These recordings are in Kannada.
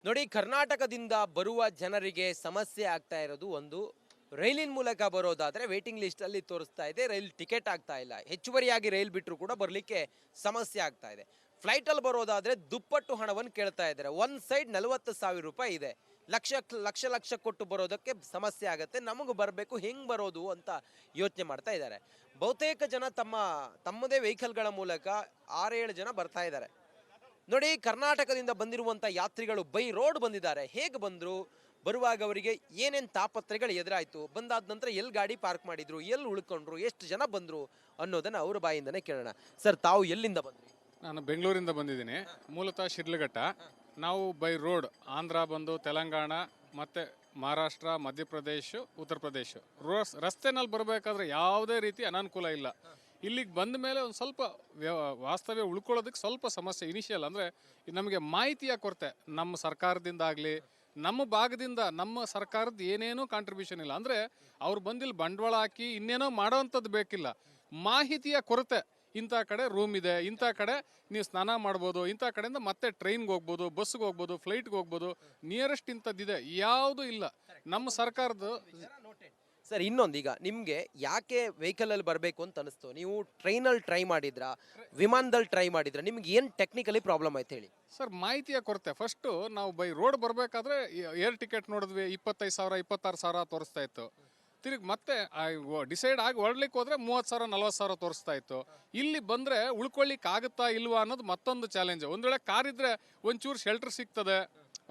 ನೋಡಿ, ಕರ್ನಾಟಕದಿಂದ ಬರುವ ಜನರಿಗೆ ಸಮಸ್ಯೆ ಆಗ್ತಾ ಇರೋದು ಒಂದು. ರೈಲಿನ ಮೂಲಕ ಬರೋದಾದ್ರೆ ವೇಟಿಂಗ್ ಲಿಸ್ಟ್ ಅಲ್ಲಿ ತೋರಿಸ್ತಾ ಇದೆ, ರೈಲ್ ಟಿಕೆಟ್ ಆಗ್ತಾ ಇಲ್ಲ. ಹೆಚ್ಚುವರಿಯಾಗಿ ರೈಲ್ ಬಿಟ್ಟರು ಕೂಡ ಬರಲಿಕ್ಕೆ ಸಮಸ್ಯೆ ಆಗ್ತಾ ಇದೆ. ಫ್ಲೈಟ್ ಅಲ್ಲಿ ಬರೋದಾದ್ರೆ ದುಪ್ಪಟ್ಟು ಹಣವನ್ನು ಕೇಳ್ತಾ ಇದ್ದಾರೆ. ಒಂದ್ ಸೈಡ್ 40,000 ರೂಪಾಯಿ ಇದೆ. ಲಕ್ಷ ಲಕ್ಷ ಲಕ್ಷ ಕೊಟ್ಟು ಬರೋದಕ್ಕೆ ಸಮಸ್ಯೆ ಆಗುತ್ತೆ. ನಮಗೆ ಬರಬೇಕು, ಹೆಂಗ್ ಬರೋದು ಅಂತ ಯೋಚನೆ ಮಾಡ್ತಾ ಇದ್ದಾರೆ. ಬಹುತೇಕ ಜನ ತಮ್ಮದೇ ವೆಹಿಕಲ್ಗಳ ಮೂಲಕ 6-7 ಜನ ಬರ್ತಾ ಇದ್ದಾರೆ. ನೋಡಿ, ಕರ್ನಾಟಕದಿಂದ ಬಂದಿರುವಂತ ಯಾತ್ರಿಗಳು ಬೈ ರೋಡ್ ಬಂದಿದ್ದಾರೆ. ಹೇಗೆ ಬಂದ್ರು, ಬರುವಾಗ ಅವರಿಗೆ ಏನೇನ್ ತಾಪತ್ರೆಗಳು ಎದುರಾಯ್ತು, ಬಂದಾದ ನಂತರ ಎಲ್ಲಿ ಗಾಡಿ ಪಾರ್ಕ್ ಮಾಡಿದ್ರು, ಎಲ್ಲಿ ಉಳ್ಕೊಂಡ್ರು, ಎಷ್ಟು ಜನ ಬಂದ್ರು ಅನ್ನೋದನ್ನ ಅವ್ರ ಬಾಯಿಂದನೇ ಕೇಳೋಣ. ಸರ್, ತಾವು ಎಲ್ಲಿಂದ ಬಂದ್ರಿ? ನಾನು ಬೆಂಗಳೂರಿಂದ ಬಂದಿದ್ದೀನಿ. ಮೂಲತಃ ಶಿಡ್ಲಘಟ್ಟ. ನಾವು ಬೈ ರೋಡ್ ಆಂಧ್ರ ಬಂದು ತೆಲಂಗಾಣ ಮತ್ತು ಮಹಾರಾಷ್ಟ್ರ, ಮಧ್ಯಪ್ರದೇಶ, ಉತ್ತರ ಪ್ರದೇಶ ರಸ್ತೆನಲ್ಲಿ ಬರಬೇಕಾದ್ರೆ ಯಾವುದೇ ರೀತಿ ಅನಾನುಕೂಲ ಇಲ್ಲ. ಇಲ್ಲಿಗೆ ಬಂದ ಮೇಲೆ ಒಂದು ಸ್ವಲ್ಪ ವಾಸ್ತವ್ಯ ಉಳ್ಕೊಳ್ಳೋದಕ್ಕೆ ಸ್ವಲ್ಪ ಸಮಸ್ಯೆ ಇನಿಷಿಯಲ್. ಅಂದರೆ ನಮಗೆ ಮಾಹಿತಿಯ ಕೊರತೆ. ನಮ್ಮ ಸರ್ಕಾರದಿಂದ ಆಗಲಿ, ನಮ್ಮ ಭಾಗದಿಂದ ನಮ್ಮ ಸರ್ಕಾರದ ಏನೇನೂ ಕಾಂಟ್ರಿಬ್ಯೂಷನ್ ಇಲ್ಲ. ಅಂದರೆ ಅವ್ರು ಬಂದಿಲ್ಲಿ ಬಂಡವಾಳ ಹಾಕಿ ಇನ್ನೇನೋ ಮಾಡೋವಂಥದ್ದು ಬೇಕಿಲ್ಲ, ಮಾಹಿತಿಯ ಕೊರತೆ. ಇಂಥ ಕಡೆ ರೂಮ್ ಇದೆ, ಇಂಥ ಕಡೆ ನೀವು ಸ್ನಾನ ಮಾಡ್ಬೋದು, ಇಂಥ ಕಡೆಯಿಂದ ಮತ್ತೆ ಟ್ರೈನ್ಗೆ ಹೋಗ್ಬೋದು, ಬಸ್ಗೆ ಹೋಗ್ಬೋದು, ಫ್ಲೈಟ್ಗೆ ಹೋಗ್ಬೋದು, ನಿಯರೆಸ್ಟ್ ಇಂಥದ್ದಿದೆ, ಯಾವುದೂ ಇಲ್ಲ ನಮ್ಮ ಸರ್ಕಾರದ. ಸರ್, ಇನ್ನೊಂದೀಗ ನಿಮ್ಗೆ ಯಾಕೆ ವೆಹಿಕಲ್ ಅಲ್ಲಿ ಬರಬೇಕು ಅಂತ ಅನಿಸ್ತು? ನೀವು ಟ್ರೈನಲ್ಲಿ ಟ್ರೈ ಮಾಡಿದ್ರಾ, ವಿಮಾನದಲ್ಲಿ ಟ್ರೈ ಮಾಡಿದ್ರಾ? ನಿಮ್ಗೆ ಏನು ಟೆಕ್ನಿಕಲಿ ಪ್ರಾಬ್ಲಮ್ ಆಯ್ತು ಹೇಳಿ? ಸರ್, ಮಾಹಿತಿಯ ಕೊರತೆ. ಫಸ್ಟು ನಾವು ಬೈ ರೋಡ್ ಬರಬೇಕಾದ್ರೆ ಏರ್ ಟಿಕೆಟ್ ನೋಡಿದ್ವಿ, 25,000 26,000 ತೋರಿಸ್ತಾ ಇತ್ತು. ತಿರುಗಿ ಮತ್ತೆ ಡಿಸೈಡ್ ಆಗಿ ಹೊರಡ್ಲಿಕ್ಕೆ ಹೋದ್ರೆ 30,000 40,000 ತೋರಿಸ್ತಾ ಇತ್ತು. ಇಲ್ಲಿ ಬಂದರೆ ಉಳ್ಕೊಳ್ಳಿಕ್ಕೆ ಆಗುತ್ತಾ ಇಲ್ವಾ ಅನ್ನೋದು ಮತ್ತೊಂದು ಚಾಲೆಂಜ್. ಒಂದು ವೇಳೆ ಕಾರ್ ಇದ್ರೆ ಒಂಚೂರು ಶೆಲ್ಟರ್ ಸಿಗ್ತದೆ,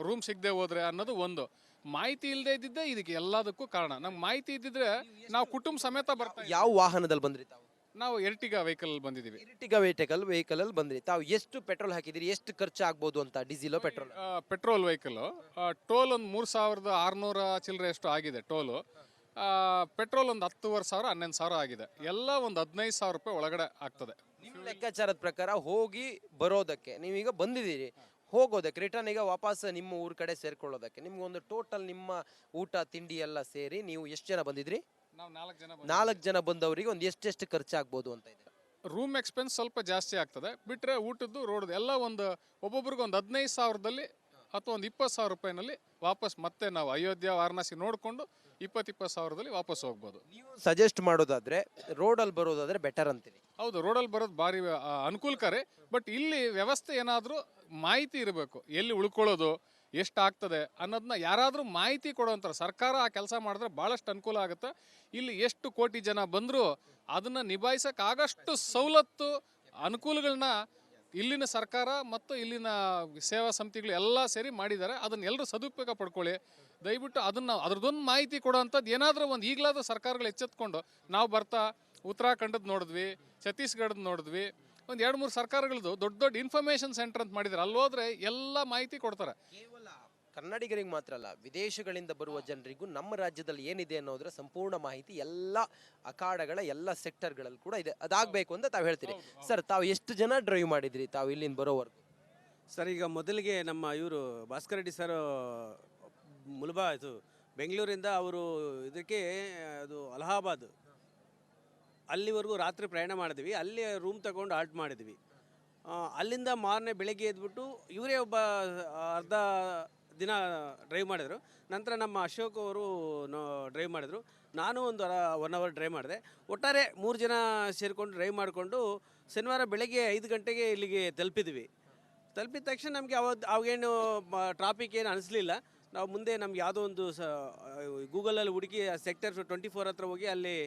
ರೂಮ್ ಸಿಗದೆ ಹೋದ್ರೆ ಅನ್ನೋದು ಒಂದು. ಮಾಹಿತಿ ಇಲ್ಲದೆ ಇದ್ದಿದ್ದೆ ಇದಕ್ಕೆ ಎಲ್ಲದಕ್ಕೂ ಕಾರಣ. ನಮ್ಗೆ ಮಾಹಿತಿ ಇದ್ದಿದ್ರೆ ನಾವು ಕುಟುಂಬ ಸಮೇತ ಬರ್ತಾ. ಯಾವ ವಾಹನದಲ್ಲಿ ಬಂದ್ರಿ ತಾವು? ನಾವು ಎರ್ಟಿಗಾ ವೆಹಿಕಲ್ ಬಂದಿದ್ದೀವಿ. ಎರ್ಟಿಗಾ ವೆಹಿಕಲ್ ಅಲ್ಲಿ ಬಂದ್ರಿ. ತಾವು ಎಷ್ಟು ಪೆಟ್ರೋಲ್ ಹಾಕಿದಿರಿ, ಎಷ್ಟು ಖರ್ಚು ಆಗ್ಬೋದು ಅಂತ? Diesel, petrol? Petrol vehicle. Toll ಒಂದು 3,600 ಚಿಲ್ಲರೆ ಎಷ್ಟು ಆಗಿದೆ ಟೋಲು. ಪೆಟ್ರೋಲ್ ಒಂದು 10,500 11,000 ಆಗಿದೆ. ಎಲ್ಲ ಒಂದು 15,000 ರೂಪಾಯಿ ಒಳಗಡೆ ಆಗ್ತದೆ. ನಿಮ್ಮ ಲೆಕ್ಕಾಚಾರದ ಪ್ರಕಾರ ಹೋಗಿ ಬರೋದಕ್ಕೆ, ನೀವೀಗ ಬಂದಿದ್ದೀರಿ, ಹೋಗೋದಕ್ಕೆ ರಿಟರ್ನ್ ಈಗ ವಾಪಸ್ ನಿಮ್ಮ ಊರ ಕಡೆ ಸೇರ್ಕೊಳ್ಳೋದಕ್ಕೆ ನಿಮ್ಗೊಂದು ಟೋಟಲ್ ನಿಮ್ಮ ಊಟ ತಿಂಡಿ ಎಲ್ಲ ಸೇರಿ ನೀವು ಎಷ್ಟು ಜನ ಬಂದಿದ್ರಿ? ನಾವು 4 ಜನ. 4 ಜನ ಬಂದವರಿಗೆ ಒಂದು ಎಷ್ಟೆಷ್ಟು ಖರ್ಚಾಗ್ಬೋದು ಅಂತ ಇದೆ? ರೂಮ್ ಎಕ್ಸ್ಪೆನ್ಸ್ ಸ್ವಲ್ಪ ಜಾಸ್ತಿ ಆಗ್ತದೆ, ಬಿಟ್ಟರೆ ಊಟದ್ದು ರೋಡ್ದು ಎಲ್ಲ ಒಂದು ಒಬ್ಬೊಬ್ರಿಗೆ ಒಂದು 15,000ದಲ್ಲಿ ಅಥವಾ ಒಂದು 20,000 ರೂಪಾಯಿನಲ್ಲಿ ವಾಪಸ್ ಮತ್ತೆ ನಾವು ಅಯೋಧ್ಯ ವಾರಣಾಸಿ ನೋಡಿಕೊಂಡು 20,000 ವಾಪಸ್ ಹೋಗ್ಬೋದು. ನೀವು ಸಜೆಸ್ಟ್ ಮಾಡೋದಾದ್ರೆ ರೋಡಲ್ಲಿ ಬರೋದಾದ್ರೆ ಬೆಟರ್ ಅಂತೀನಿ. ಹೌದು, ರೋಡಲ್ಲಿ ಬರೋದು ಭಾರಿ ಅನುಕೂಲಕಾರಿ. ಬಟ್ ಇಲ್ಲಿ ವ್ಯವಸ್ಥೆ ಏನಾದರೂ ಮಾಹಿತಿ ಇರಬೇಕು, ಎಲ್ಲಿ ಉಳ್ಕೊಳ್ಳೋದು, ಎಷ್ಟು ಆಗ್ತದೆ ಅನ್ನೋದನ್ನ ಯಾರಾದರೂ ಮಾಹಿತಿ ಕೊಡುವಂತಾರೆ. ಸರ್ಕಾರ ಆ ಕೆಲಸ ಮಾಡಿದ್ರೆ ಭಾಳಷ್ಟು ಅನುಕೂಲ ಆಗುತ್ತೆ. ಇಲ್ಲಿ ಎಷ್ಟು ಕೋಟಿ ಜನ ಬಂದರೂ ಅದನ್ನು ನಿಭಾಯಿಸೋಕ್ಕಾಗಷ್ಟು ಸವಲತ್ತು ಅನುಕೂಲಗಳನ್ನ ಇಲ್ಲಿನ ಸರ್ಕಾರ ಮತ್ತು ಇಲ್ಲಿನ ಸೇವಾ ಸಮಿತಿಗಳು ಎಲ್ಲ ಸೇರಿ ಮಾಡಿದ್ದಾರೆ. ಅದನ್ನ ಎಲ್ಲರೂ ಸದುಪಯೋಗ ಪಡ್ಕೊಳ್ಳಿ ದಯವಿಟ್ಟು. ಅದನ್ನು ಅದ್ರದ್ದೊಂದು ಮಾಹಿತಿ ಕೊಡೋವಂಥದ್ದು ಏನಾದರೂ ಒಂದು ಈಗಲಾದರೂ ಸರ್ಕಾರಗಳು ಎಚ್ಚೆತ್ಕೊಂಡು. ನಾವು ಬರ್ತಾ ಉತ್ತರಾಖಂಡದ ನೋಡಿದ್ವಿ, ಛತ್ತೀಸ್ಗಢದ ನೋಡಿದ್ವಿ, ಒಂದು 2-3 ಸರ್ಕಾರಗಳದ್ದು ದೊಡ್ಡ ದೊಡ್ಡ ಇನ್ಫಾರ್ಮೇಷನ್ ಸೆಂಟರ್ ಅಂತ ಮಾಡಿದ್ದಾರೆ. ಅಲ್ಲಿ ಹೋದ್ರೆ ಎಲ್ಲ ಮಾಹಿತಿ ಕೊಡ್ತಾರೆ. ಕೇವಲ ಕನ್ನಡಿಗರಿಗೆ ಮಾತ್ರ ಅಲ್ಲ, ವಿದೇಶಗಳಿಂದ ಬರುವ ಜನರಿಗೂ ನಮ್ಮ ರಾಜ್ಯದಲ್ಲಿ ಏನಿದೆ ಅನ್ನೋದ್ರ ಸಂಪೂರ್ಣ ಮಾಹಿತಿ ಎಲ್ಲ ಅಖಾಡಗಳ ಎಲ್ಲ ಸೆಕ್ಟರ್ಗಳಲ್ಲಿ ಕೂಡ ಇದೆ. ಅದಾಗಬೇಕು ಅಂತ ತಾವು ಹೇಳ್ತೀರಿ. ಸರ್, ತಾವು ಎಷ್ಟು ಜನ ಡ್ರೈವ್ ಮಾಡಿದ್ರಿ ತಾವು ಇಲ್ಲಿಂದ ಬರೋವರೆಗೂ? ಸರ್, ಈಗ ಮೊದಲಿಗೆ ನಮ್ಮ ಇವರು ಭಾಸ್ಕರ್ ರೆಡ್ಡಿ ಸರ್ ಇದು ಬೆಂಗಳೂರಿಂದ ಅವರು ಇದಕ್ಕೆ ಅದು ಅಲಹಾಬಾದ್ ಅಲ್ಲಿವರೆಗೂ ರಾತ್ರಿ ಪ್ರಯಾಣ ಮಾಡಿದ್ವಿ. ಅಲ್ಲಿ ರೂಮ್ ತಗೊಂಡು ಆಲ್ಟ್ ಮಾಡಿದ್ವಿ. ಅಲ್ಲಿಂದ ಮಾರನೇ ಬೆಳಗ್ಗೆ ಎದ್ಬಿಟ್ಟು ಇವರೇ ಒಬ್ಬ ಅರ್ಧ ದಿನ ಡ್ರೈವ್ ಮಾಡಿದರು. ನಂತರ ನಮ್ಮ ಅಶೋಕ್ ಅವರು ಡ್ರೈವ್ ಮಾಡಿದರು. ನಾನು ಒಂದು 1 ಅವರ್ ಡ್ರೈವ್ ಮಾಡಿದೆ. ಒಟ್ಟಾರೆ 3 ಜನ ಸೇರಿಕೊಂಡು ಡ್ರೈವ್ ಮಾಡಿಕೊಂಡು ಶನಿವಾರ ಬೆಳಗ್ಗೆ 5 ಗಂಟೆಗೆ ಇಲ್ಲಿಗೆ ತಲುಪಿದ್ವಿ. ತಲುಪಿದ ತಕ್ಷಣ ನಮಗೆ ಅವಾಗೇನು ಟ್ರಾಫಿಕ್ ಏನು ಅನಿಸ್ಲಿಲ್ಲ. ನಾವು ಮುಂದೆ ನಮ್ಗೆ ಯಾವುದೋ ಒಂದು ಗೂಗಲಲ್ಲಿ ಹುಡುಕಿ ಸೆಕ್ಟರ್ 24 ಹತ್ರ ಹೋಗಿ ಅಲ್ಲಿ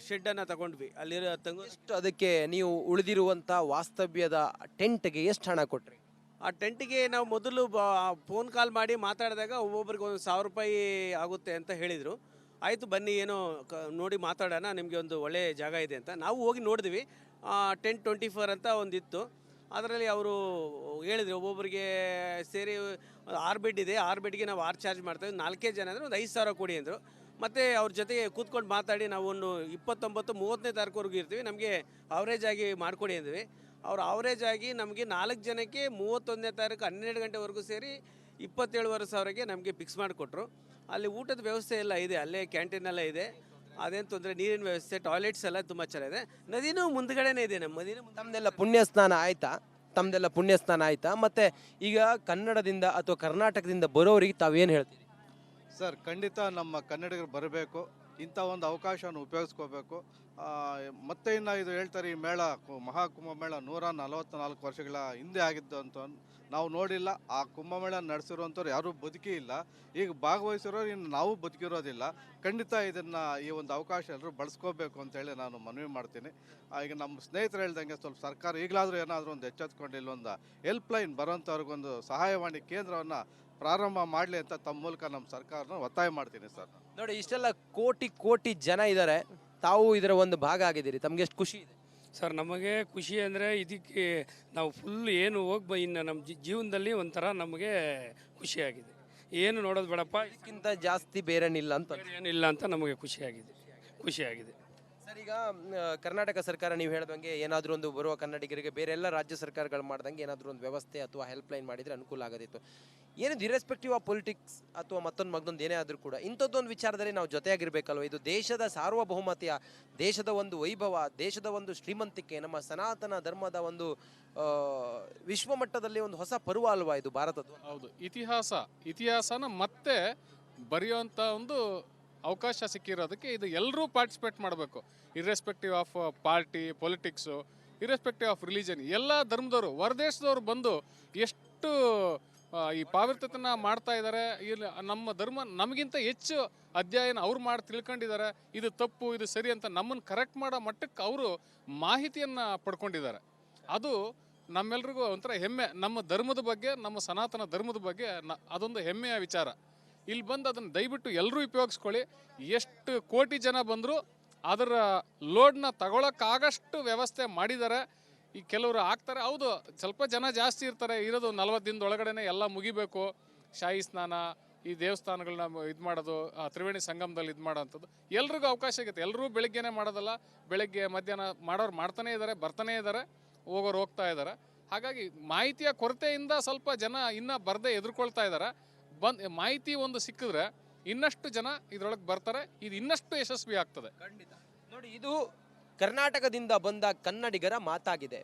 ಶೆಡ್ಡನ್ನು ತಗೊಂಡ್ವಿ. ಅಲ್ಲಿರೋ ಎಷ್ಟು ಅದಕ್ಕೆ ನೀವು ಉಳಿದಿರುವಂಥ ವಾಸ್ತವ್ಯದ ಟೆಂಟ್ಗೆ ಎಷ್ಟು ಹಣ ಕೊಟ್ರಿ? ಆ ಟೆಂಟಿಗೆ ನಾವು ಮೊದಲು ಫೋನ್ ಕಾಲ್ ಮಾಡಿ ಮಾತಾಡಿದಾಗ ಒಬ್ಬೊಬ್ರಿಗೆ ಒಂದು 1,000 ರೂಪಾಯಿ ಆಗುತ್ತೆ ಅಂತ ಹೇಳಿದರು. ಆಯಿತು ಬನ್ನಿ, ಏನೋ ನೋಡಿ ಮಾತಾಡೋಣ, ನಿಮಗೆ ಒಂದು ಒಳ್ಳೆಯ ಜಾಗ ಇದೆ ಅಂತ ನಾವು ಹೋಗಿ ನೋಡಿದ್ವಿ. ಟೆಂಟ್ 24 ಅಂತ ಒಂದಿತ್ತು. ಅದರಲ್ಲಿ ಅವರು ಹೇಳಿದ್ರು ಒಬ್ಬೊಬ್ಬರಿಗೆ ಸೇರಿ 6 ಬೆಡ್ ಇದೆ, 6 ಬೆಡ್ಗೆ ನಾವು 6 ಚಾರ್ಜ್ ಮಾಡ್ತೇವೆ, 4 ಜನ ಅಂದರೆ ಒಂದು 5,000 ಕೊಡಿ ಅಂದರು. ಮತ್ತು ಅವ್ರ ಜೊತೆಗೆ ಕೂತ್ಕೊಂಡು ಮಾತಾಡಿ ನಾವು ಒಂದು 29-30ನೇ ತಾರೀಕುವರೆಗೂ ಇರ್ತೀವಿ, ನಮಗೆ ಅವರೇಜ್ ಆಗಿ ಮಾಡಿಕೊಡಿ ಅಂದ್ವಿ. ಅವ್ರು ಅವರೇಜ್ ಆಗಿ ನಮಗೆ 4 ಜನಕ್ಕೆ 31ನೇ ತಾರೀಕು 12 ಗಂಟೆವರೆಗೂ ಸೇರಿ 27,500ಗೆ ನಮಗೆ ಫಿಕ್ಸ್ ಮಾಡಿಕೊಟ್ರು. ಅಲ್ಲಿ ಊಟದ ವ್ಯವಸ್ಥೆ ಎಲ್ಲ ಇದೆ, ಅಲ್ಲೇ ಕ್ಯಾಂಟೀನ್ ಎಲ್ಲ ಇದೆ, ಅದೇನು ತೊಂದರೆ. ನೀರಿನ ವ್ಯವಸ್ಥೆ, ಟಾಯ್ಲೆಟ್ಸ್ ಎಲ್ಲ ತುಂಬ ಚೆನ್ನಾಗಿದೆ. ನದಿನೂ ಮುಂದ್ಗಡೆನೇ ಇದೆ, ನಮ್ಮ ನದಿನೂ. ತಮ್ಮದೆಲ್ಲ ಪುಣ್ಯ ಸ್ನಾನ ಆಯ್ತಾ? ತಮ್ಮದೆಲ್ಲ ಪುಣ್ಯಸ್ನಾನ ಆಯ್ತಾ? ಮತ್ತೆ ಈಗ ಕನ್ನಡದಿಂದ ಅಥವಾ ಕರ್ನಾಟಕದಿಂದ ಬರೋರಿಗೆ ತಾವೇನು ಹೇಳ್ತೀರಿ? ಸರ್ ಖಂಡಿತ ನಮ್ಮ ಕನ್ನಡಿಗರು ಬರಬೇಕು, ಇಂಥ ಒಂದು ಅವಕಾಶವನ್ನು ಉಪಯೋಗಿಸ್ಕೋಬೇಕು. ಮತ್ತೆ ಇನ್ನು ಇದು ಹೇಳ್ತಾರೆ, ಈ ಮೇಳ ಮಹಾಕುಂಭಮೇಳ 144 ವರ್ಷಗಳ ಹಿಂದೆ ಆಗಿದ್ದು ಅಂತ ನಾವು ನೋಡಿಲ್ಲ. ಆ ಕುಂಭಮೇಳ ನಡೆಸಿರುವಂಥವ್ರು ಯಾರೂ ಬದುಕಿ ಇಲ್ಲ. ಈಗ ಭಾಗವಹಿಸಿರೋರು ಇನ್ನು ನಾವು ಬದುಕಿರೋದಿಲ್ಲ. ಖಂಡಿತ ಇದನ್ನು ಈ ಒಂದು ಅವಕಾಶ ಎಲ್ಲರೂ ಬಳಸ್ಕೋಬೇಕು ಅಂತೇಳಿ ನಾನು ಮನವಿ ಮಾಡ್ತೀನಿ. ಈಗ ನಮ್ಮ ಸ್ನೇಹಿತರು ಹೇಳ್ದಂಗೆ ಸ್ವಲ್ಪ ಸರ್ಕಾರ ಈಗಲಾದರೂ ಏನಾದರೂ ಒಂದು ಎಚ್ಚೆತ್ಕೊಂಡು ಇಲ್ಲೊಂದು ಹೆಲ್ಪ್ ಲೈನ್ ಬರೋಂಥವ್ರಿಗೊಂದು ಸಹಾಯವಾಣಿ ಕೇಂದ್ರವನ್ನು ಪ್ರಾರಂಭ ಮಾಡಲಿ ಅಂತ ತಮ್ಮ ಮೂಲಕ ನಮ್ಮ ಸರ್ಕಾರನ ಒತ್ತಾಯ ಮಾಡ್ತೀನಿ ಸರ್. ನೋಡಿ, ಇಷ್ಟೆಲ್ಲ ಕೋಟಿ ಕೋಟಿ ಜನ ಇದ್ದಾರೆ, ತಾವು ಇದರ ಒಂದು ಭಾಗ ಆಗಿದ್ದೀರಿ, ತಮ್ಗೆ ಎಷ್ಟು ಖುಷಿ ಇದೆ? ಸರ್ ನಮಗೆ ಖುಷಿ ಅಂದರೆ ಇದಕ್ಕೆ ನಾವು ಫುಲ್ ಏನು ಇನ್ನು ನಮ್ಮ ಜೀವನದಲ್ಲಿ ಒಂಥರ ನಮಗೆ ಖುಷಿಯಾಗಿದೆ. ಏನು ನೋಡೋದು ಬೇಡಪ್ಪ, ಇದಕ್ಕಿಂತ ಜಾಸ್ತಿ ಬೇರೇನಿಲ್ಲ ಅಂತ. ಏನಿಲ್ಲ ಅಂತ ನಮಗೆ ಖುಷಿಯಾಗಿದೆ. ಸರ್, ಈಗ ಕರ್ನಾಟಕ ಸರ್ಕಾರ ನೀವು ಹೇಳ್ದಂಗೆ ಏನಾದರೂ ಒಂದು ಬರುವ ಕನ್ನಡಿಗರಿಗೆ ಬೇರೆ ಎಲ್ಲ ರಾಜ್ಯ ಸರ್ಕಾರಗಳು ಮಾಡ್ದಂಗೆ ಏನಾದರೂ ಒಂದು ವ್ಯವಸ್ಥೆ ಅಥವಾ ಹೆಲ್ಪ್ ಲೈನ್ ಮಾಡಿದರೆ ಅನುಕೂಲ ಆಗೋದಿತ್ತು. ಏನಿದು ಇರೆಸ್ಪೆಕ್ಟಿವ್ ಆಫ್ ಪೊಲಿಟಿಕ್ಸ್ ಅಥವಾ ಮತ್ತೊಂದು ಏನೇ ಆದರೂ ಕೂಡ ಇಂಥದ್ದೊಂದು ವಿಚಾರದಲ್ಲಿ ನಾವು ಜೊತೆಯಾಗಿರ್ಬೇಕಲ್ವ? ಇದು ದೇಶದ ಸಾರ್ವಭೌಮತೆಯ, ದೇಶದ ಒಂದು ವೈಭವ, ದೇಶದ ಒಂದು ಶ್ರೀಮಂತಿಕೆ, ನಮ್ಮ ಸನಾತನ ಧರ್ಮದ ಒಂದು ವಿಶ್ವಮಟ್ಟದಲ್ಲಿ ಒಂದು ಹೊಸ ಪರ್ವ ಅಲ್ವಾ ಇದು ಭಾರತದ್ದು? ಹೌದು, ಇತಿಹಾಸನ ಮತ್ತೆ ಬರೆಯುವಂಥ ಒಂದು ಅವಕಾಶ ಸಿಕ್ಕಿರೋದಕ್ಕೆ ಇದು ಎಲ್ಲರೂ ಪಾರ್ಟಿಸಿಪೇಟ್ ಮಾಡಬೇಕು. Irrespective of party, politics, irrespective of religion, ಎಲ್ಲ ಧರ್ಮದವರು ಹೊರದೇಶದವರು ಬಂದು ಎಷ್ಟು ಈ ಪಾವಿತ್ರ್ಯತೆನ ಮಾಡ್ತಾ ಇದ್ದಾರೆ. ಇಲ್ಲಿ ನಮ್ಮ ಧರ್ಮ ನಮಗಿಂತ ಹೆಚ್ಚು ಅಧ್ಯಯನ ಅವ್ರು ಮಾಡಿ ತಿಳ್ಕೊಂಡಿದ್ದಾರೆ. ಇದು ತಪ್ಪು, ಇದು ಸರಿ ಅಂತ ನಮ್ಮನ್ನು ಕರೆಕ್ಟ್ ಮಾಡೋ ಮಟ್ಟಕ್ಕೆ ಅವರು ಮಾಹಿತಿಯನ್ನು ಪಡ್ಕೊಂಡಿದ್ದಾರೆ. ಅದು ನಮ್ಮೆಲ್ರಿಗೂ ಒಂಥರ ಹೆಮ್ಮೆ. ನಮ್ಮ ಧರ್ಮದ ಬಗ್ಗೆ, ನಮ್ಮ ಸನಾತನ ಧರ್ಮದ ಬಗ್ಗೆ ಅದೊಂದು ಹೆಮ್ಮೆಯ ವಿಚಾರ. ಇಲ್ಲಿ ಬಂದು ಅದನ್ನು ದಯವಿಟ್ಟು ಎಲ್ಲರೂ ಉಪಯೋಗಿಸ್ಕೊಳ್ಳಿ. ಎಷ್ಟು ಕೋಟಿ ಜನ ಬಂದರೂ ಅದರ ಲೋಡ್ನ ತಗೊಳಕ್ಕಾಗಷ್ಟು ವ್ಯವಸ್ಥೆ ಮಾಡಿದ್ದಾರೆ. ಈ ಕೆಲವರು ಆಗ್ತಾರೆ, ಹೌದು ಸ್ವಲ್ಪ ಜನ ಜಾಸ್ತಿ ಇರ್ತಾರೆ, ಇರೋದು 40 ದಿನದ ಒಳಗಡೆ ಎಲ್ಲ ಮುಗಿಬೇಕು. ಶಾಹಿ ಸ್ನಾನ, ಈ ದೇವಸ್ಥಾನಗಳನ್ನ ಇದು ಮಾಡೋದು, ತ್ರಿವೇಣಿ ಸಂಗಮದಲ್ಲಿ ಇದು ಮಾಡೋವಂಥದ್ದು ಎಲ್ರಿಗೂ ಅವಕಾಶ ಆಗುತ್ತೆ. ಎಲ್ಲರೂ ಬೆಳಗ್ಗೆನೇ ಮಾಡೋದಲ್ಲ, ಬೆಳಗ್ಗೆ ಮಧ್ಯಾಹ್ನ ಮಾಡೋರು ಮಾಡ್ತಾನೇ ಇದ್ದಾರೆ, ಬರ್ತಾನೇ ಇದ್ದಾರೆ, ಹೋಗೋರು ಹೋಗ್ತಾ ಇದ್ದಾರೆ. ಹಾಗಾಗಿ ಮಾಹಿತಿಯ ಕೊರತೆಯಿಂದ ಸ್ವಲ್ಪ ಜನ ಇನ್ನೂ ಬರದೇ ಎದುರ್ಕೊಳ್ತಾ ಇದ್ದಾರೆ. ಮಾಹಿತಿ ಒಂದು ಸಿಕ್ಕಿದ್ರೆ ಇನ್ನಷ್ಟು ಜನ ಇದ್ರೊಳಗೆ ಬರ್ತಾರೆ, ಇದು ಇನ್ನಷ್ಟು ಯಶಸ್ವಿ ಆಗ್ತದೆ. ಖಂಡಿತ. ನೋಡಿ, ಇದು ಕರ್ನಾಟಕದಿಂದ ಬಂದ ಕನ್ನಡಿಗರ ಮಾತಾಗಿದೆ.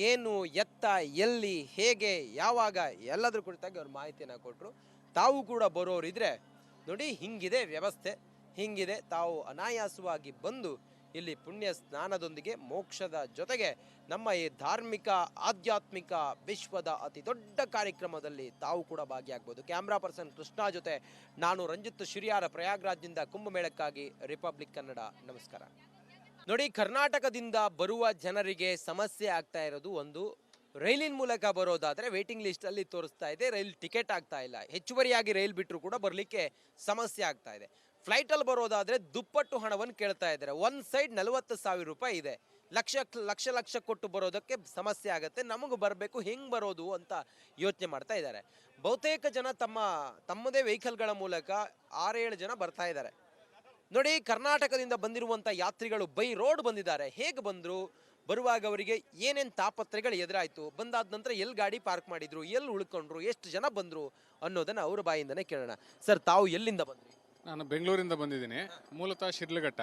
ಏನು, ಎತ್ತ, ಎಲ್ಲಿ, ಹೇಗೆ, ಯಾವಾಗ ಎಲ್ಲದ್ರ ಕುರಿತಾಗಿ ಅವ್ರು ಮಾಹಿತಿಯನ್ನು ಕೊಟ್ಟರು. ತಾವು ಕೂಡ ಬರೋರಿದ್ರೆ ನೋಡಿ, ಹಿಂಗಿದೆ ವ್ಯವಸ್ಥೆ, ಹಿಂಗಿದೆ. ತಾವು ಅನಾಯಾಸವಾಗಿ ಬಂದು ಇಲ್ಲಿ ಪುಣ್ಯ ಸ್ನಾನದೊಂದಿಗೆ ಮೋಕ್ಷದ ಜೊತೆಗೆ ನಮ್ಮ ಈ ಧಾರ್ಮಿಕ ಆಧ್ಯಾತ್ಮಿಕ ವಿಶ್ವದ ಅತಿ ದೊಡ್ಡ ಕಾರ್ಯಕ್ರಮದಲ್ಲಿ ತಾವು ಕೂಡ ಭಾಗಿಯಾಗ್ಬೋದು. ಕ್ಯಾಮ್ರಾ ಪರ್ಸನ್ ಕೃಷ್ಣ ಜೊತೆ ನಾನು ರಂಜಿತ್ ಶಿರಿಯಾರ, ಪ್ರಯಾಗ್ರಾಜ್ನಿಂದ ಕುಂಭಮೇಳಕ್ಕಾಗಿ ರಿಪಬ್ಲಿಕ್ ಕನ್ನಡ. ನಮಸ್ಕಾರ. ನೋಡಿ, ಕರ್ನಾಟಕದಿಂದ ಬರುವ ಜನರಿಗೆ ಸಮಸ್ಯೆ ಆಗ್ತಾ ಇರೋದು ಒಂದು, ರೈಲಿನ ಮೂಲಕ ಬರೋದಾದರೆ ವೇಟಿಂಗ್ ಲಿಸ್ಟಲ್ಲಿ ತೋರಿಸ್ತಾ ಇದೆ, ರೈಲ್ ಟಿಕೆಟ್ ಆಗ್ತಾ ಇಲ್ಲ. ಹೆಚ್ಚುವರಿಯಾಗಿ ರೈಲ್ ಬಿಟ್ಟರು ಕೂಡ ಬರಲಿಕ್ಕೆ ಸಮಸ್ಯೆ ಆಗ್ತಾ ಇದೆ. ಫ್ಲೈಟಲ್ಲಿ ಬರೋದಾದರೆ ದುಪ್ಪಟ್ಟು ಹಣವನ್ನು ಕೇಳ್ತಾ ಇದ್ದಾರೆ. ಒಂದು ಸೈಡ್ 40,000 ರೂಪಾಯಿ ಇದೆ. ಲಕ್ಷ ಕೊಟ್ಟು ಬರೋದಕ್ಕೆ ಸಮಸ್ಯೆ ಆಗುತ್ತೆ. ನಮಗೆ ಬರಬೇಕು, ಹೆಂಗೆ ಬರೋದು ಅಂತ ಯೋಚನೆ ಮಾಡ್ತಾ ಇದ್ದಾರೆ. ಬಹುತೇಕ ಜನ ತಮ್ಮದೇ ವೆಹಿಕಲ್ಗಳ ಮೂಲಕ 6-7 ಜನ ಬರ್ತಾ ಇದ್ದಾರೆ. ನೋಡಿ, ಕರ್ನಾಟಕದಿಂದ ಬಂದಿರುವಂಥ ಯಾತ್ರಿಗಳು ಬೈ ರೋಡ್ ಬಂದಿದ್ದಾರೆ. ಹೇಗೆ ಬಂದರು, ಬರುವಾಗ ಅವರಿಗೆ ಏನೇನು ತಾಪತ್ರೆಗಳು ಎದುರಾಯಿತು, ಬಂದಾದ ನಂತರ ಎಲ್ಲಿ ಗಾಡಿ ಪಾರ್ಕ್ ಮಾಡಿದ್ರು, ಎಲ್ಲಿ ಉಳ್ಕೊಂಡ್ರು, ಎಷ್ಟು ಜನ ಬಂದರು ಅನ್ನೋದನ್ನು ಅವ್ರ ಬಾಯಿಂದನೇ ಕೇಳೋಣ. ಸರ್, ತಾವು ಎಲ್ಲಿಂದ ಬಂದ್ರಿ? ನಾನು ಬೆಂಗಳೂರಿಂದ ಬಂದಿದ್ದೀನಿ, ಮೂಲತಃ ಶಿಡ್ಲಘಟ್ಟ.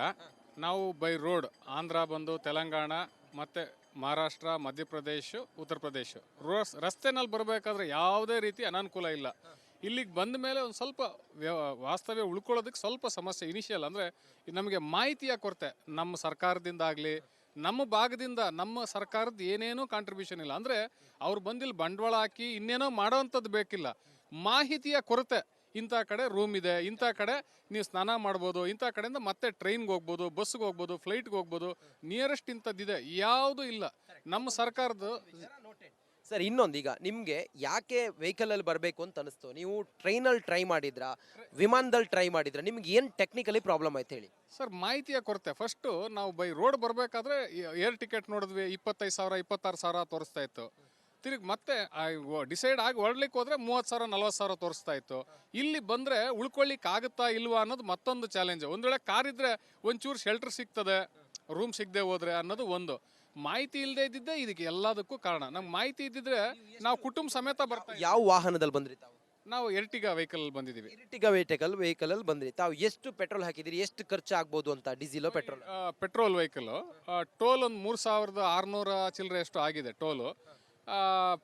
ನಾವು ಬೈ ರೋಡ್ ಆಂಧ್ರ ಬಂದು ತೆಲಂಗಾಣ ಮತ್ತು ಮಹಾರಾಷ್ಟ್ರ, ಮಧ್ಯಪ್ರದೇಶ, ಉತ್ತರ ಪ್ರದೇಶ ರಸ್ತೆನಲ್ಲಿ ಬರಬೇಕಾದ್ರೆ ಯಾವುದೇ ರೀತಿ ಅನಾನುಕೂಲ ಇಲ್ಲ. ಇಲ್ಲಿಗೆ ಬಂದ ಮೇಲೆ ಒಂದು ಸ್ವಲ್ಪ ವಾಸ್ತವ್ಯ ಉಳ್ಕೊಳ್ಳೋದಕ್ಕೆ ಸ್ವಲ್ಪ ಸಮಸ್ಯೆ ಇನಿಷಿಯಲ್. ಅಂದರೆ ನಮಗೆ ಮಾಹಿತಿಯ ಕೊರತೆ, ನಮ್ಮ ಸರ್ಕಾರದಿಂದ ಆಗಲಿ, ನಮ್ಮ ಭಾಗದಿಂದ ನಮ್ಮ ಸರ್ಕಾರದ ಏನೇನೂ ಕಾಂಟ್ರಿಬ್ಯೂಷನ್ ಇಲ್ಲ. ಅಂದರೆ ಅವ್ರು ಬಂದಿಲ್ಲಿ ಬಂಡವಾಳ ಹಾಕಿ ಇನ್ನೇನೋ ಮಾಡೋವಂಥದ್ದು ಬೇಕಿಲ್ಲ, ಮಾಹಿತಿಯ ಕೊರತೆ. ಇಂಥ ಕಡೆ ರೂಮ್ ಇದೆ, ಇಂಥ ಕಡೆ ನೀವು ಸ್ನಾನ ಮಾಡ್ಬೋದು, ಇಂಥ ಕಡೆಯಿಂದ ಮತ್ತೆ ಟ್ರೈನ್ಗೆ ಹೋಗ್ಬೋದು, ಬಸ್ಗೆ ಹೋಗ್ಬೋದು, ಫ್ಲೈಟ್ಗೆ ಹೋಗ್ಬೋದು, ನಿಯರೆಸ್ಟ್ ಇಂಥದ್ದಿದೆ, ಯಾವುದೂ ಇಲ್ಲ ನಮ್ಮ ಸರ್ಕಾರದ. ಸರ್, ಇನ್ನೊಂದು, ಈಗ ನಿಮಗೆ ಯಾಕೆ ವೆಹಿಕಲಲ್ಲಿ ಬರಬೇಕು ಅಂತ ಅನಿಸ್ತು? ನೀವು ಟ್ರೈನಲ್ಲಿ ಟ್ರೈ ಮಾಡಿದ್ರಾ, ವಿಮಾನದಲ್ಲಿ ಟ್ರೈ ಮಾಡಿದ್ರಾ? ನಿಮ್ಗೆ ಏನು ಟೆಕ್ನಿಕಲಿ ಪ್ರಾಬ್ಲಮ್ ಆಯ್ತು ಹೇಳಿ? ಸರ್, ಮಾಹಿತಿಯ ಕೊರತೆ. ಫಸ್ಟು ನಾವು ಬೈ ರೋಡ್ ಬರಬೇಕಾದ್ರೆ ಏರ್ ಟಿಕೆಟ್ ನೋಡಿದ್ವಿ, 25,000 26,000 ತೋರಿಸ್ತಾ ಇತ್ತು. ತಿರುಗಿ ಮತ್ತೆ ಡಿಸೈಡ್ ಆಗಿ ಹೊರಡ್ಲಿಕ್ಕೆ ಹೋದ್ರೆ 30,000 40,000 ತೋರಿಸ್ತಾ ಇತ್ತು. ಇಲ್ಲಿ ಬಂದರೆ ಉಳ್ಕೊಳ್ಳಿಕ್ಕೆ ಆಗುತ್ತಾ ಇಲ್ವಾ ಅನ್ನೋದು ಮತ್ತೊಂದು ಚಾಲೆಂಜ್. ಒಂದು ವೇಳೆ ಕಾರ್ ಇದ್ರೆ ಒಂಚೂರು ಶೆಲ್ಟರ್ ಸಿಗ್ತದೆ, ರೂಮ್ ಸಿಗದೆ ಹೋದ್ರೆ ಅನ್ನೋದು ಒಂದು. ಮಾಹಿತಿ ಇಲ್ಲದೆ ಇದ್ದಿದ್ದೆ ಇದಕ್ಕೆ ಎಲ್ಲದಕ್ಕೂ ಕಾರಣ. ನಮ್ಗೆ ಮಾಹಿತಿ ಇದ್ದಿದ್ರೆ ನಾವು ಕುಟುಂಬ ಸಮೇತ ಬರ್ತಾ. ಯಾವ ವಾಹನದಲ್ಲಿ ಬಂದ್ರಿ ತಾವು? ನಾವು ಎರ್ಟಿಗಾ ವೆಹಿಕಲ್ ಬಂದಿದ್ದೀವಿ. ಎರ್ಟಿಗಾ ವೆಹಿಕಲ್ ಬಂದ್ರಿ. ತಾವು ಎಷ್ಟು ಪೆಟ್ರೋಲ್ ಹಾಕಿದಿರಿ, ಎಷ್ಟು ಖರ್ಚು ಆಗ್ಬೋದು ಅಂತ? Diesel, petrol? Petrol vehicle toll ಒಂದು 3,600 ಚಿಲ್ಲರೆ ಎಷ್ಟು ಆಗಿದೆ ಟೋಲು.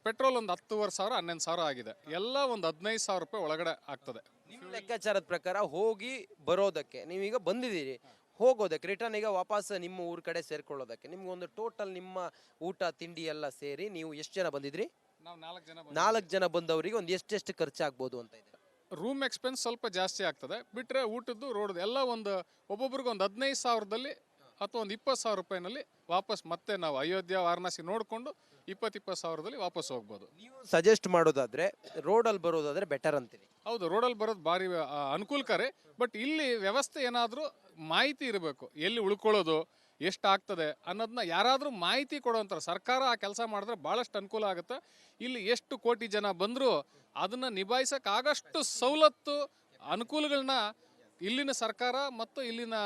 ಪೆಟ್ರೋಲ್ ಒಂದು 10,500 11,000 ಆಗಿದೆ. ಎಲ್ಲ ಒಂದು 15,000 ರೂಪಾಯಿ ಒಳಗಡೆ ಆಗ್ತದೆ. ನಿಮ್ಮ ಲೆಕ್ಕಾಚಾರದ ಪ್ರಕಾರ ಹೋಗಿ ಬರೋದಕ್ಕೆ ನೀವೀಗ ಬಂದಿದ್ದೀರಿ, ಹೋಗೋದಕ್ಕೆ ರಿಟರ್ನ್ ಈಗ ವಾಪಸ್ ನಿಮ್ಮ ಊರ ಕಡೆ ಸೇರ್ಕೊಳ್ಳೋದಕ್ಕೆ ನಿಮ್ಗೊಂದು ಟೋಟಲ್ ನಿಮ್ಮ ಊಟ ತಿಂಡಿ ಎಲ್ಲ ಸೇರಿ ನೀವು ಎಷ್ಟು ಜನ ಬಂದಿದ್ರಿ? ನಾವು 4 ಜನ 4 ಜನ ಬಂದವರಿಗೆ ಒಂದು ಎಷ್ಟೆಷ್ಟು ಖರ್ಚಾಗ್ಬೋದು ಅಂತ ಇದೆ? ರೂಮ್ ಎಕ್ಸ್ಪೆನ್ಸ್ ಸ್ವಲ್ಪ ಜಾಸ್ತಿ ಆಗ್ತದೆ, ಬಿಟ್ಟರೆ ಊಟದ್ದು ರೋಡ್ದು ಎಲ್ಲ ಒಬ್ಬೊಬ್ರಿಗೆ ಒಂದು 15,000ದಲ್ಲಿ ಅಥವಾ ಒಂದು 20,000 ರೂಪಾಯಿನಲ್ಲಿ ವಾಪಸ್ ಮತ್ತೆ ನಾವು ಅಯೋಧ್ಯ ವಾರಣಾಸಿ ನೋಡಿಕೊಂಡು 20,000 ವಾಪಸ್ ಹೋಗ್ಬೋದು. ನೀವು ಸಜೆಸ್ಟ್ ಮಾಡೋದಾದ್ರೆ ರೋಡಲ್ಲಿ ಬರೋದಾದ್ರೆ ಬೆಟರ್ ಅಂತೀನಿ. ಹೌದು, ರೋಡಲ್ಲಿ ಬರೋದು ಭಾರಿ ಅನುಕೂಲಕಾರಿ. ಬಟ್ ಇಲ್ಲಿ ವ್ಯವಸ್ಥೆ ಏನಾದರೂ ಮಾಹಿತಿ ಇರಬೇಕು, ಎಲ್ಲಿ ಉಳ್ಕೊಳ್ಳೋದು ಎಷ್ಟು ಆಗ್ತದೆ ಅನ್ನೋದನ್ನ ಯಾರಾದರೂ ಮಾಹಿತಿ ಕೊಡುವಂತಾರೆ. ಸರ್ಕಾರ ಆ ಕೆಲಸ ಮಾಡಿದ್ರೆ ಭಾಳಷ್ಟು ಅನುಕೂಲ ಆಗುತ್ತೆ. ಇಲ್ಲಿ ಎಷ್ಟು ಕೋಟಿ ಜನ ಬಂದರೂ ಅದನ್ನು ನಿಭಾಯಿಸೋಕ್ಕಾಗಷ್ಟು ಸವಲತ್ತು ಅನುಕೂಲಗಳನ್ನ ಇಲ್ಲಿನ ಸರ್ಕಾರ ಮತ್ತು ಇಲ್ಲಿನ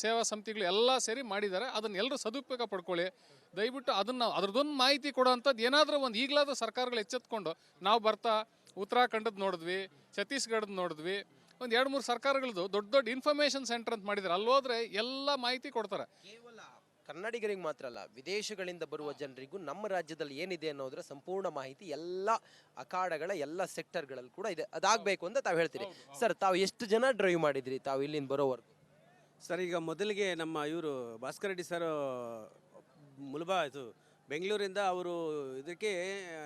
ಸೇವಾ ಸಮಿತಿಗಳು ಎಲ್ಲ ಸೇರಿ ಮಾಡಿದ್ದಾರೆ. ಅದನ್ನ ಎಲ್ಲರೂ ಸದುಪಯೋಗ ಪಡ್ಕೊಳ್ಳಿ. ದಯವಿಟ್ಟು ಅದ್ರದ್ದೊಂದು ಮಾಹಿತಿ ಕೊಡೋವಂಥದ್ದು ಏನಾದರೂ ಒಂದು ಈಗಲಾದರೂ ಸರ್ಕಾರಗಳು ಎಚ್ಚೆತ್ಕೊಂಡು, ನಾವು ಬರ್ತಾ ಉತ್ತರಾಖಂಡದ ನೋಡಿದ್ವಿ, ಛತ್ತೀಸ್ಗಢದ ನೋಡಿದ್ವಿ, ಒಂದು 2-3 ಸರ್ಕಾರಗಳದ್ದು ದೊಡ್ಡ ದೊಡ್ಡ ಇನ್ಫಾರ್ಮೇಷನ್ ಸೆಂಟರ್ ಅಂತ ಮಾಡಿದ್ದಾರೆ. ಅಲ್ಲಿ ಹೋದ್ರೆ ಎಲ್ಲ ಮಾಹಿತಿ ಕೊಡ್ತಾರೆ. ಕೇವಲ ಕನ್ನಡಿಗರಿಗೆ ಮಾತ್ರ ಅಲ್ಲ, ವಿದೇಶಗಳಿಂದ ಬರುವ ಜನರಿಗೂ ನಮ್ಮ ರಾಜ್ಯದಲ್ಲಿ ಏನಿದೆ ಅನ್ನೋದ್ರ ಸಂಪೂರ್ಣ ಮಾಹಿತಿ ಎಲ್ಲ ಅಖಾಡಗಳ ಎಲ್ಲ ಸೆಕ್ಟರ್ಗಳಲ್ಲಿ ಕೂಡ ಇದೆ. ಅದಾಗಬೇಕು ಅಂತ ತಾವು ಹೇಳ್ತೀರಿ. ಸರ್, ತಾವು ಎಷ್ಟು ಜನ ಡ್ರೈವ್ ಮಾಡಿದ್ರಿ ತಾವು ಇಲ್ಲಿಂದ ಬರೋವರೆಗೂ? ಸರ್, ಈಗ ಮೊದಲಿಗೆ ನಮ್ಮ ಇವರು ಭಾಸ್ಕರ್ ರೆಡ್ಡಿ ಸರ್ ಮುಲ್ಬಾ ಇದು ಬೆಂಗಳೂರಿಂದ ಅವರು ಇದಕ್ಕೆ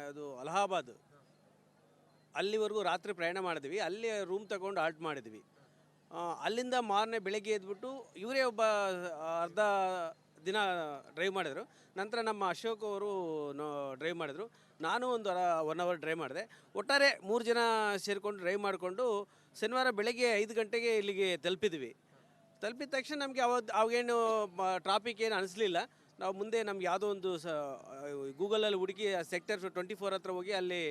ಅದು ಅಲಹಾಬಾದ್ ಅಲ್ಲಿವರೆಗೂ ರಾತ್ರಿ ಪ್ರಯಾಣ ಮಾಡಿದ್ವಿ. ಅಲ್ಲಿ ರೂಮ್ ತಗೊಂಡು ಆಲ್ಟ್ ಮಾಡಿದ್ವಿ. ಅಲ್ಲಿಂದ ಮಾರನೇ ಬೆಳಗ್ಗೆ ಎದ್ಬಿಟ್ಟು ಇವರೇ ಒಬ್ಬ ಅರ್ಧ ದಿನ ಡ್ರೈವ್ ಮಾಡಿದರು. ನಂತರ ನಮ್ಮ ಅಶೋಕ್ ಅವರು ಡ್ರೈವ್ ಮಾಡಿದರು. ನಾನು ಒಂದು 1 ಅವರ್ ಡ್ರೈವ್ ಮಾಡಿದೆ. ಒಟ್ಟಾರೆ 3 ಜನ ಸೇರಿಕೊಂಡು ಡ್ರೈವ್ ಮಾಡಿಕೊಂಡು ಶನಿವಾರ ಬೆಳಗ್ಗೆ 5 ಗಂಟೆಗೆ ಇಲ್ಲಿಗೆ ತಲುಪಿದ್ವಿ. ತಲುಪಿದ ತಕ್ಷಣ ನಮಗೆ ಅವಾಗೇನು ಟ್ರಾಫಿಕ್ ಏನು ಅನಿಸ್ಲಿಲ್ಲ. ನಾವು ಮುಂದೆ ನಮ್ಗೆ ಯಾವುದೋ ಒಂದು ಗೂಗಲಲ್ಲಿ ಹುಡುಕಿ ಸೆಕ್ಟರ್ 24 ಹತ್ರ ಹೋಗಿ ಅಲ್ಲಿ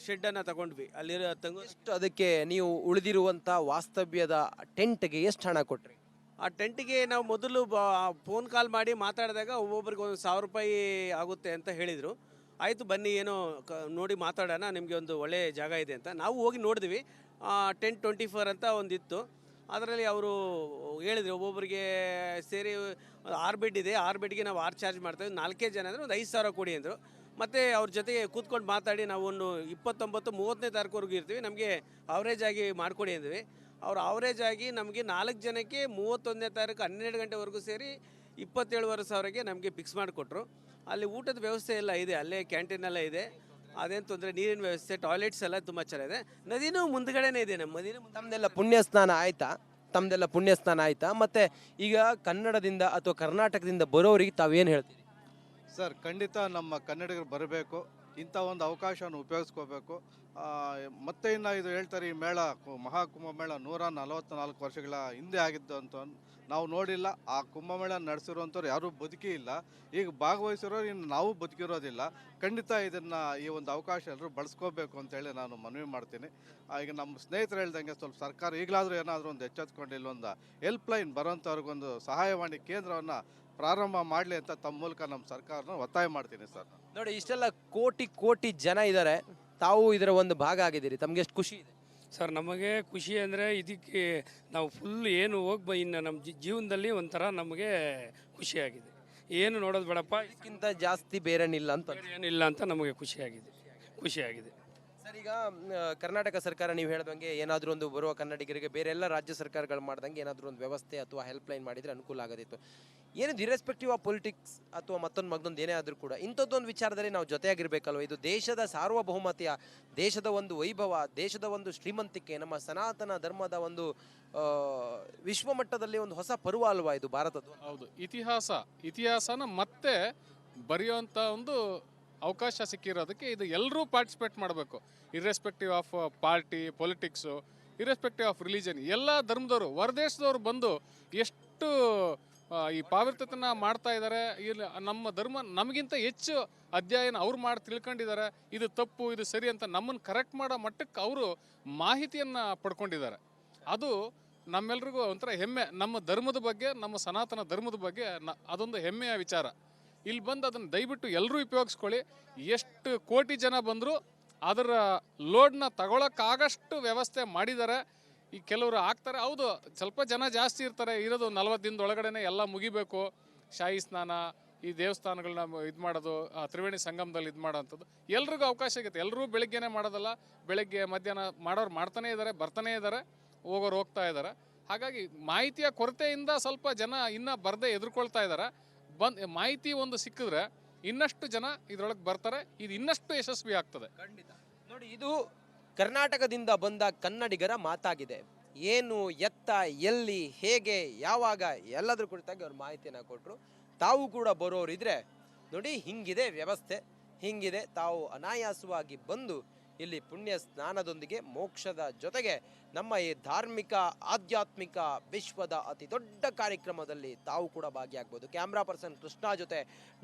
ಶೆಡ್ಡನ್ನು ತಗೊಂಡ್ವಿ. ಅಲ್ಲಿರೋ ಎಷ್ಟು ಅದಕ್ಕೆ ನೀವು ಉಳಿದಿರುವಂಥ ವಾಸ್ತವ್ಯದ ಟೆಂಟ್ಗೆ ಎಷ್ಟು ಹಣ ಕೊಟ್ರಿ? ಆ ಟೆಂಟಿಗೆ ನಾವು ಮೊದಲು ಫೋನ್ ಕಾಲ್ ಮಾಡಿ ಮಾತಾಡಿದಾಗ ಒಬ್ಬೊಬ್ರಿಗೆ ಒಂದು 1,000 ರೂಪಾಯಿ ಆಗುತ್ತೆ ಅಂತ ಹೇಳಿದರು. ಆಯಿತು ಬನ್ನಿ, ಏನೋ ನೋಡಿ ಮಾತಾಡೋಣ, ನಿಮಗೆ ಒಂದು ಒಳ್ಳೆಯ ಜಾಗ ಇದೆ ಅಂತ ನಾವು ಹೋಗಿ ನೋಡಿದ್ವಿ. ಟೆಂಟ್ 24 ಅಂತ ಒಂದಿತ್ತು. ಅದರಲ್ಲಿ ಅವರು ಹೇಳಿದ್ರು ಒಬ್ಬೊಬ್ಬರಿಗೆ ಸೇರಿ 6 ಬೆಡ್ ಇದೆ, 6 ಬೆಡ್ಗೆ ನಾವು 6 ಚಾರ್ಜ್ ಮಾಡ್ತೇವೆ, 4 ಜನ ಅಂದರೆ ಒಂದು 5,000 ಕೊಡಿ ಅಂದರು. ಮತ್ತು ಅವ್ರ ಜೊತೆಗೆ ಕೂತ್ಕೊಂಡು ಮಾತಾಡಿ ನಾವು ಒಂದು 29-30ನೇ ತಾರೀಕುವರೆಗೂ ಇರ್ತೀವಿ, ನಮಗೆ ಅವರೇಜ್ ಆಗಿ ಮಾಡಿಕೊಡಿ ಅಂದ್ವಿ. ಅವ್ರು ಅವರೇಜ್ ಆಗಿ ನಮಗೆ 4 ಜನಕ್ಕೆ 31ನೇ ತಾರೀಕು 12 ಗಂಟೆವರೆಗೂ ಸೇರಿ 27,500ಗೆ ನಮಗೆ ಫಿಕ್ಸ್ ಮಾಡಿಕೊಟ್ರು. ಅಲ್ಲಿ ಊಟದ ವ್ಯವಸ್ಥೆ ಎಲ್ಲ ಇದೆ, ಅಲ್ಲೇ ಕ್ಯಾಂಟೀನ್ ಎಲ್ಲ ಇದೆ, ಅದೇನು ತೊಂದರೆ. ನೀರಿನ ವ್ಯವಸ್ಥೆ, ಟಾಯ್ಲೆಟ್ಸ್ ಎಲ್ಲ ತುಂಬ ಚೆನ್ನಾಗಿದೆ. ನದಿನೂ ಮುಂದ್ಗಡೆನೇ ಇದೆ. ನಮ್ಮ ನದಿನೂ ತಮ್ಮದೆಲ್ಲ ಪುಣ್ಯಸ್ನಾನ ಆಯ್ತಾ? ತಮ್ಮದೆಲ್ಲ ಪುಣ್ಯಸ್ನಾನ ಆಯ್ತಾ? ಮತ್ತು ಈಗ ಕನ್ನಡದಿಂದ ಅಥವಾ ಕರ್ನಾಟಕದಿಂದ ಬರೋರಿಗೆ ತಾವೇನು ಹೇಳ್ತೀರಿ? ಸರ್, ಖಂಡಿತ ನಮ್ಮ ಕನ್ನಡಿಗರು ಬರಬೇಕು, ಇಂಥ ಒಂದು ಅವಕಾಶವನ್ನು ಉಪಯೋಗಿಸ್ಕೋಬೇಕು. ಮತ್ತೆ ಇನ್ನು ಇದು ಹೇಳ್ತಾರೆ, ಈ ಮೇಳ ಮಹಾಕುಂಭಮೇಳ 144 ವರ್ಷಗಳ ಹಿಂದೆ ಆಗಿದ್ದು ಅಂತ ನಾವು ನೋಡಿಲ್ಲ. ಆ ಕುಂಭಮೇಳ ನಡೆಸಿರುವಂಥವ್ರು ಯಾರೂ ಬದುಕಿ ಇಲ್ಲ. ಈಗ ಭಾಗವಹಿಸಿರೋರು ಇನ್ನು ನಾವು ಬದುಕಿರೋದಿಲ್ಲ. ಖಂಡಿತ ಇದನ್ನು ಈ ಒಂದು ಅವಕಾಶ ಎಲ್ಲರೂ ಬಳಸ್ಕೋಬೇಕು ಅಂತೇಳಿ ನಾನು ಮನವಿ ಮಾಡ್ತೀನಿ. ಈಗ ನಮ್ಮ ಸ್ನೇಹಿತರು ಹೇಳ್ದಂಗೆ ಸ್ವಲ್ಪ ಸರ್ಕಾರ ಈಗಲಾದರೂ ಏನಾದರೂ ಒಂದು ಎಚ್ಚೆತ್ಕೊಂಡು ಇಲ್ಲೊಂದು ಹೆಲ್ಪ್ಲೈನ್ ಬರೋಂಥವ್ರಿಗೊಂದು ಸಹಾಯವಾಣಿ ಕೇಂದ್ರವನ್ನು ಪ್ರಾರಂಭ ಮಾಡಲಿ ಅಂತ ತಮ್ಮ ಮೂಲಕ ನಮ್ಮ ಸರ್ಕಾರನ ಒತ್ತಾಯ ಮಾಡ್ತೀನಿ ಸರ್. ನೋಡಿ, ಇಷ್ಟೆಲ್ಲ ಕೋಟಿ ಜನ ಇದ್ದಾರೆ, ತಾವು ಇದರ ಒಂದು ಭಾಗ ಆಗಿದ್ದೀರಿ, ತಮಗೆ ಎಷ್ಟು ಖುಷಿ ಇದೆ? ಸರ್, ನಮಗೆ ಖುಷಿ ಅಂದರೆ ಇದಕ್ಕೆ ನಾವು ಫುಲ್ ಏನು ಇನ್ನು ನಮ್ಮ ಜೀವನದಲ್ಲಿ ಒಂಥರ ನಮಗೆ ಖುಷಿಯಾಗಿದೆ. ಏನು ನೋಡೋದು ಬೇಡಪ್ಪ, ಇದಕ್ಕಿಂತ ಜಾಸ್ತಿ ಬೇರೇನಿಲ್ಲ ಅಂತ. ಏನಿಲ್ಲ ಅಂತ ನಮಗೆ ಖುಷಿಯಾಗಿದೆ. ಸರ್, ಈಗ ಕರ್ನಾಟಕ ಸರ್ಕಾರ ನೀವು ಹೇಳ್ದಂಗೆ ಏನಾದರೂ ಒಂದು ಬರುವ ಕನ್ನಡಿಗರಿಗೆ ಬೇರೆ ಎಲ್ಲ ರಾಜ್ಯ ಸರ್ಕಾರಗಳು ಮಾಡ್ದಂಗೆ ಏನಾದರೂ ಒಂದು ವ್ಯವಸ್ಥೆ ಅಥವಾ ಹೆಲ್ಪ್ಲೈನ್ ಮಾಡಿದರೆ ಅನುಕೂಲ ಆಗೋದಿತ್ತು. ಏನಿದು ಇರೆಸ್ಪೆಕ್ಟಿವ್ ಆಫ್ ಪೊಲಿಟಿಕ್ಸ್ ಅಥವಾ ಮತ್ತೊಂದು ಏನೇ ಆದರೂ ಕೂಡ ಇಂಥದ್ದೊಂದು ವಿಚಾರದಲ್ಲಿ ನಾವು ಜೊತೆಯಾಗಿರ್ಬೇಕಲ್ವ? ಇದು ದೇಶದ ಸಾರ್ವಭೌಮತೆಯ, ದೇಶದ ಒಂದು ವೈಭವ, ದೇಶದ ಒಂದು ಶ್ರೀಮಂತಿಕೆ, ನಮ್ಮ ಸನಾತನ ಧರ್ಮದ ಒಂದು ವಿಶ್ವಮಟ್ಟದಲ್ಲಿ ಒಂದು ಹೊಸ ಪರ್ವ ಅಲ್ವಾ ಇದು ಭಾರತದ್ದು? ಹೌದು, ಇತಿಹಾಸನ ಮತ್ತೆ ಬರೆಯುವಂಥ ಒಂದು ಅವಕಾಶ ಸಿಕ್ಕಿರೋದಕ್ಕೆ ಇದು ಎಲ್ಲರೂ ಪಾರ್ಟಿಸಿಪೇಟ್ ಮಾಡಬೇಕು. Irrespective of party, politics, irrespective of religion, ಎಲ್ಲ ಧರ್ಮದವರು ಹೊರದೇಶದವರು ಬಂದು ಎಷ್ಟು ಈ ಪಾವಿತ್ರ್ಯತೆನ ಮಾಡ್ತಾ ಇದ್ದಾರೆ. ಇಲ್ಲಿ ನಮ್ಮ ಧರ್ಮ ನಮಗಿಂತ ಹೆಚ್ಚು ಅಧ್ಯಯನ ಅವ್ರು ಮಾಡಿ ತಿಳ್ಕೊಂಡಿದ್ದಾರೆ. ಇದು ತಪ್ಪು, ಇದು ಸರಿ ಅಂತ ನಮ್ಮನ್ನು ಕರೆಕ್ಟ್ ಮಾಡೋ ಮಟ್ಟಕ್ಕೆ ಅವರು ಮಾಹಿತಿಯನ್ನು ಪಡ್ಕೊಂಡಿದ್ದಾರೆ. ಅದು ನಮ್ಮೆಲ್ರಿಗೂ ಒಂಥರ ಹೆಮ್ಮೆ. ನಮ್ಮ ಧರ್ಮದ ಬಗ್ಗೆ, ನಮ್ಮ ಸನಾತನ ಧರ್ಮದ ಬಗ್ಗೆ ಅದೊಂದು ಹೆಮ್ಮೆಯ ವಿಚಾರ. ಇಲ್ಲಿ ಬಂದು ಅದನ್ನು ದಯವಿಟ್ಟು ಎಲ್ಲರೂ ಉಪಯೋಗಿಸ್ಕೊಳ್ಳಿ. ಎಷ್ಟು ಕೋಟಿ ಜನ ಬಂದರೂ ಅದರ ಲೋಡ್ನ ತಗೊಳಕ್ಕಾಗಷ್ಟು ವ್ಯವಸ್ಥೆ ಮಾಡಿದ್ದಾರೆ. ಈ ಕೆಲವರು ಆಗ್ತಾರೆ, ಹೌದು ಸ್ವಲ್ಪ ಜನ ಜಾಸ್ತಿ ಇರ್ತಾರೆ, ಇರೋದು 40 ದಿನದ ಒಳಗಡೆ ಎಲ್ಲ ಮುಗಿಬೇಕು. ಶಾಹಿ ಸ್ನಾನ ಈ ದೇವಸ್ಥಾನಗಳನ್ನ ಇದು ಮಾಡೋದು, ತ್ರಿವೇಣಿ ಸಂಗಮದಲ್ಲಿ ಇದು ಮಾಡೋವಂಥದ್ದು ಎಲ್ರಿಗೂ ಅವಕಾಶ ಆಗುತ್ತೆ. ಎಲ್ಲರೂ ಬೆಳಿಗ್ಗೆನೇ ಮಾಡೋದಲ್ಲ, ಬೆಳಗ್ಗೆ ಮಧ್ಯಾಹ್ನ ಮಾಡೋರು ಮಾಡ್ತಾನೇ ಇದ್ದಾರೆ, ಬರ್ತಾನೇ ಇದ್ದಾರೆ, ಹೋಗೋರು ಹೋಗ್ತಾ ಇದ್ದಾರೆ. ಹಾಗಾಗಿ ಮಾಹಿತಿಯ ಕೊರತೆಯಿಂದ ಸ್ವಲ್ಪ ಜನ ಇನ್ನೂ ಬರದೇ ಎದುರ್ಕೊಳ್ತಾ ಇದ್ದಾರೆ. ಮಾಹಿತಿ ಒಂದು ಸಿಕ್ಕಿದ್ರೆ ಇನ್ನಷ್ಟು ಜನ ಇದರೊಳಗೆ ಬರ್ತಾರೆ, ಇದು ಇನ್ನಷ್ಟು ಯಶಸ್ವಿ ಆಗ್ತದೆ. ಖಂಡಿತ. ನೋಡಿ, ಇದು ಕರ್ನಾಟಕದಿಂದ ಬಂದ ಕನ್ನಡಿಗರ ಮಾತಾಗಿದೆ. ಏನು, ಎತ್ತ, ಎಲ್ಲಿ, ಹೇಗೆ, ಯಾವಾಗ ಎಲ್ಲದ್ರ ಕುರಿತಾಗಿ ಅವ್ರು ಮಾಹಿತಿಯನ್ನು ಕೊಟ್ಟರು. ತಾವು ಕೂಡ ಬರೋರಿದ್ರೆ ನೋಡಿ, ಹಿಂಗಿದೆ ವ್ಯವಸ್ಥೆ, ಹಿಂಗಿದೆ. ತಾವು ಅನಾಯಾಸವಾಗಿ ಬಂದು ಇಲ್ಲಿ ಪುಣ್ಯ ಸ್ನಾನದೊಂದಿಗೆ ಮೋಕ್ಷದ ಜೊತೆಗೆ ನಮ್ಮ ಈ ಧಾರ್ಮಿಕ ಆಧ್ಯಾತ್ಮಿಕ ವಿಶ್ವದ ಅತಿ ದೊಡ್ಡ ಕಾರ್ಯಕ್ರಮದಲ್ಲಿ ತಾವು ಕೂಡ ಭಾಗಿಯಾಗಬಹುದು. ಕ್ಯಾಮ್ರಾ ಪರ್ಸನ್ ಕೃಷ್ಣ ಜೊತೆ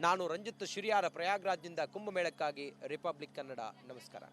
ನಾನು ರಂಜಿತ್ ಶಿರಿಯಾರ, ಪ್ರಯಾಗ್ರಾಜ್ನಿಂದ ಕುಂಭಮೇಳಕ್ಕಾಗಿ ರಿಪಬ್ಲಿಕ್ ಕನ್ನಡ. ನಮಸ್ಕಾರ.